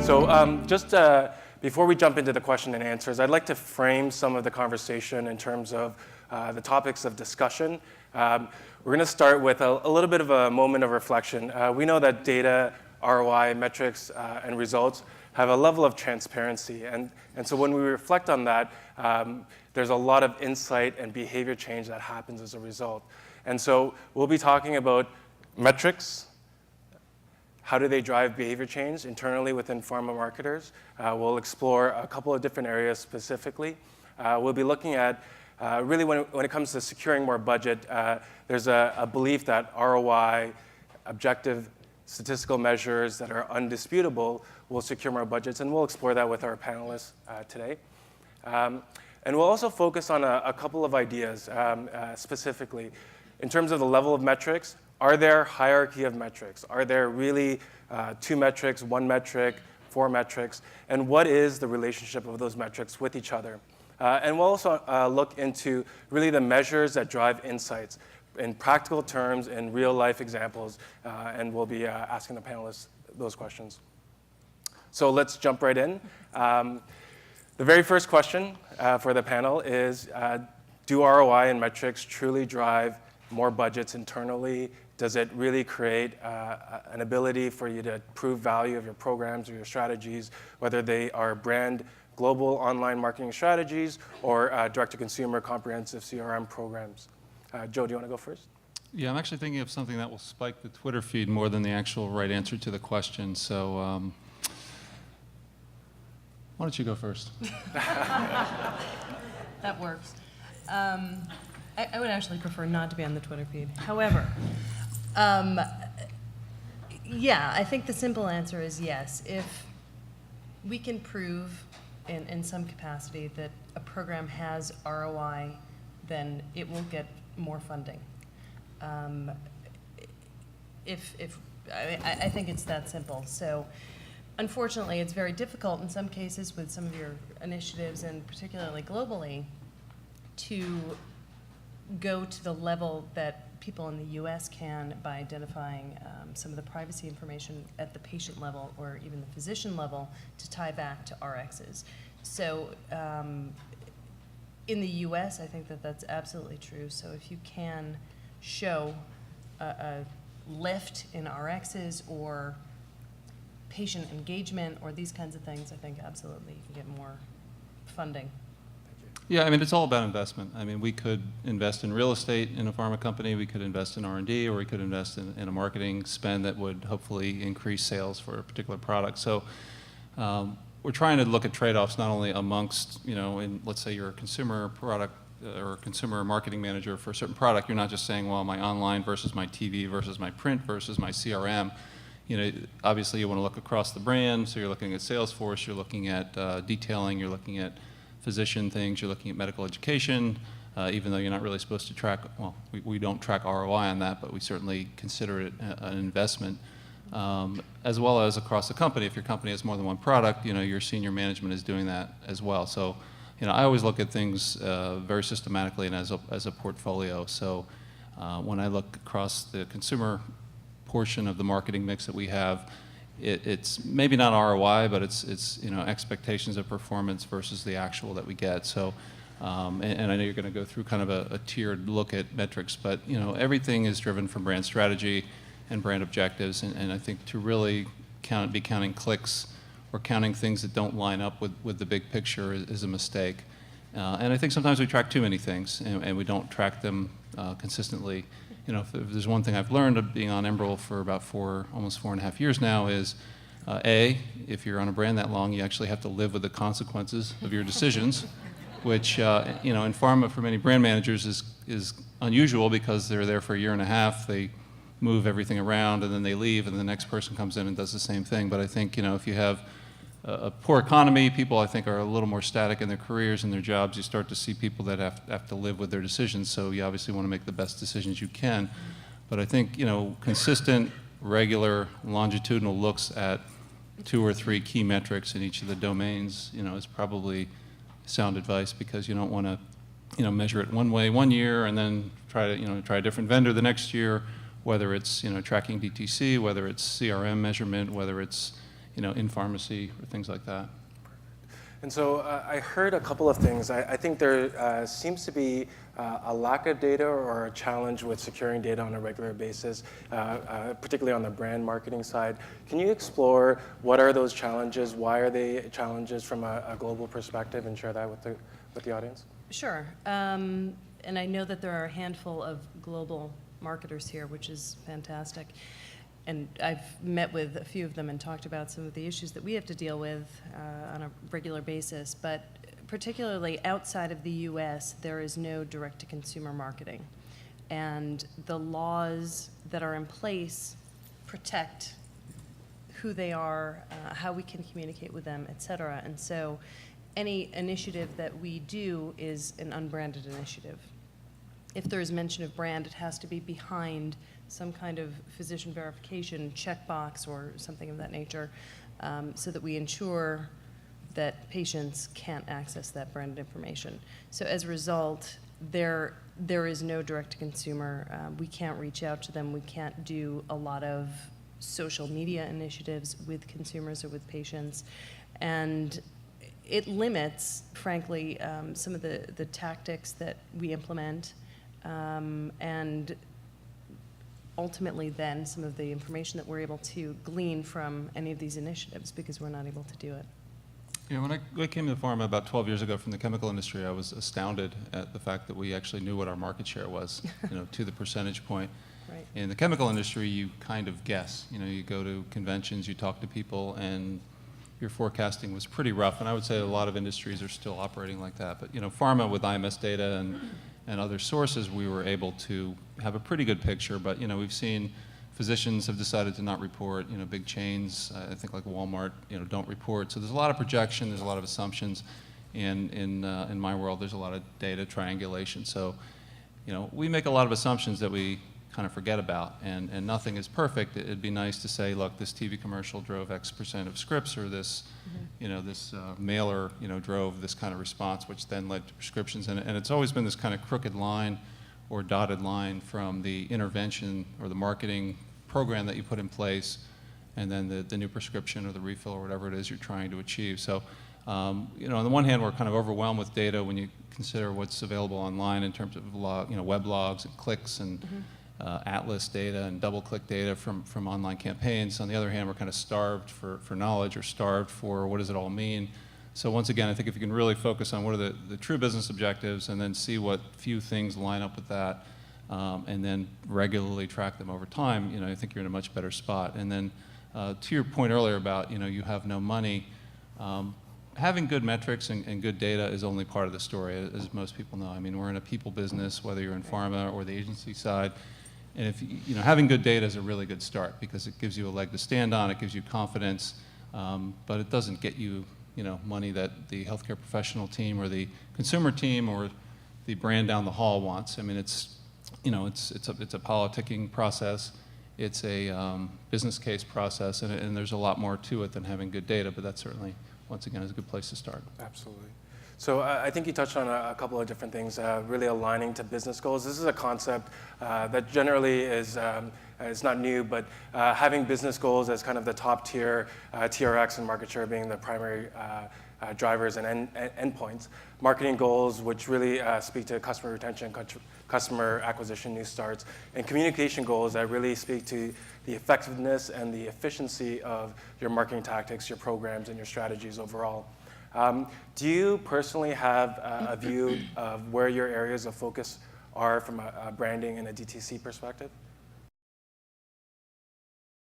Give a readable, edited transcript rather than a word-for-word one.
So just before we jump into the question and answers, I'd like to frame some of the conversation in terms of the topics of discussion. We're going to start with a little bit of a moment of reflection. We know that data, ROI, metrics, and results have a level of transparency. And so when we reflect on that, there's a lot of insight and behavior change that happens as a result. And so we'll be talking about metrics. How do they drive behavior change internally within pharma marketers? We'll explore a couple of different areas specifically. We'll be looking at really when it comes to securing more budget, there's a belief that ROI, objective statistical measures that are undisputable will secure more budgets, and we'll explore that with our panelists today. And we'll also focus on a couple of ideas specifically. In terms of the level of metrics, are there hierarchy of metrics? Are there really 2 metrics, 1 metric, 4 metrics? And what is the relationship of those metrics with each other? And we'll also look into really the measures that drive insights in practical terms, in real life examples, and we'll be asking the panelists those questions. So let's jump right in. The very first question for the panel is, do ROI and metrics truly drive more budgets internally? Does it really create an ability for you to prove value of your programs or your strategies, whether they are brand, global online marketing strategies, or direct-to-consumer comprehensive CRM programs? Joe, do you want to go first? Yeah, I'm actually thinking of something that will spike the Twitter feed more than the actual right answer to the question. So why don't you go first? That works. I would actually prefer not to be on the Twitter feed. However, yeah, I think the simple answer is yes. If we can prove in some capacity that a program has ROI, then it will get more funding. I think it's that simple. So unfortunately, it's very difficult in some cases with some of your initiatives, and particularly globally, to go to the level that people in the US can by identifying some of the privacy information at the patient level or even the physician level to tie back to RXs. So in the US, I think that that's absolutely true. So if you can show a lift in RXs or patient engagement or these kinds of things, I think absolutely you can get more funding. Yeah, I mean, it's all about investment. I mean, we could invest in real estate in a pharma company, we could invest in R&D, or we could invest in a marketing spend that would hopefully increase sales for a particular product. So we're trying to look at trade-offs not only amongst, let's say you're a consumer product or a consumer marketing manager for a certain product, you're not just saying, well, my online versus my TV versus my print versus my CRM. Obviously you want to look across the brand, so you're looking at Salesforce, you're looking at detailing, you're looking at physician things, you're looking at medical education, even though you're not really supposed to track, well, we don't track ROI on that, but we certainly consider it an investment, as well as across the company. If your company has more than one product, your senior management is doing that as well. So, I always look at things very systematically and as a portfolio. So when I look across the consumer portion of the marketing mix that we have, it's maybe not ROI, but it's expectations of performance versus the actual that we get. So, and I know you're going to go through kind of a tiered look at metrics, but everything is driven from brand strategy and brand objectives, and I think to really be counting clicks or counting things that don't line up with the big picture is a mistake. And I think sometimes we track too many things, and we don't track them consistently. If there's one thing I've learned of being on Emerald for about almost 4.5 years now is, if you're on a brand that long, you actually have to live with the consequences of your decisions, which, in pharma for many brand managers is unusual because they're there for 1.5 years, they move everything around, and then they leave, and the next person comes in and does the same thing. But I think, if you have a poor economy, people, I think, are a little more static in their careers and their jobs. You start to see people that have to live with their decisions, so you obviously want to make the best decisions you can. But I think, consistent, regular, longitudinal looks at 2 or 3 key metrics in each of the domains, is probably sound advice, because you don't want to, measure it one way one year and then try a different vendor the next year, whether it's, tracking DTC, whether it's CRM measurement, whether it's, in pharmacy or things like that. And so I heard a couple of things. I think there seems to be a lack of data or a challenge with securing data on a regular basis, particularly on the brand marketing side. Can you explore what are those challenges? Why are they challenges from a global perspective, and share that with the audience? Sure. And I know that there are a handful of global marketers here, which is fantastic. And I've met with a few of them and talked about some of the issues that we have to deal with on a regular basis. But particularly outside of the US, there is no direct-to-consumer marketing. And the laws that are in place protect who they are, how we can communicate with them, et cetera. And so any initiative that we do is an unbranded initiative. If there is mention of brand, it has to be behind some kind of physician verification checkbox or something of that nature, so that we ensure that patients can't access that branded information. So as a result, there is no direct-to-consumer. We can't reach out to them. We can't do a lot of social media initiatives with consumers or with patients. And it limits, frankly, some of the tactics that we implement, and ultimately then some of the information that we're able to glean from any of these initiatives, because we're not able to do it. When I came to pharma about 12 years ago from the chemical industry, I was astounded at the fact that we actually knew what our market share was, to the percentage point. Right. In the chemical industry, you kind of guess. You go to conventions, you talk to people, and your forecasting was pretty rough. And I would say a lot of industries are still operating like that. But pharma with IMS data and other sources, we were able to have a pretty good picture. But we've seen physicians have decided to not report. Big chains, I think like Walmart, don't report. So there's a lot of projection. There's a lot of assumptions. And in my world, there's a lot of data triangulation. So we make a lot of assumptions that we kind of forget about, and nothing is perfect. It'd be nice to say, look, this TV commercial drove X% of scripts, or this, this mailer, drove this kind of response, which then led to prescriptions. And it's always been this kind of crooked line or dotted line from the intervention or the marketing program that you put in place, and then the new prescription or the refill or whatever it is you're trying to achieve. So, on the one hand, we're kind of overwhelmed with data when you consider what's available online in terms of web logs and clicks and Atlas data and double-click data from online campaigns. On the other hand, we're kind of starved for knowledge, or starved for what does it all mean. So once again, I think if you can really focus on what are the true business objectives, and then see what few things line up with that, and then regularly track them over time, I think you're in a much better spot. And then to your point earlier about, you have no money, having good metrics and good data is only part of the story, as most people know. I mean, we're in a people business, whether you're in pharma or the agency side. And if having good data is a really good start, because it gives you a leg to stand on, it gives you confidence, but it doesn't get you, money that the healthcare professional team or the consumer team or the brand down the hall wants. I mean, it's a politicking process, it's a business case process, and there's a lot more to it than having good data. But that certainly, once again, is a good place to start. Absolutely. So I think you touched on a couple of different things, really aligning to business goals. This is a concept that generally is it's not new, but having business goals as kind of the top tier, TRX and market share being the primary drivers and endpoints. Marketing goals, which really speak to customer retention, customer acquisition, new starts, and communication goals that really speak to the effectiveness and the efficiency of your marketing tactics, your programs, and your strategies overall. Do you personally have a view of where your areas of focus are from a branding and a DTC perspective?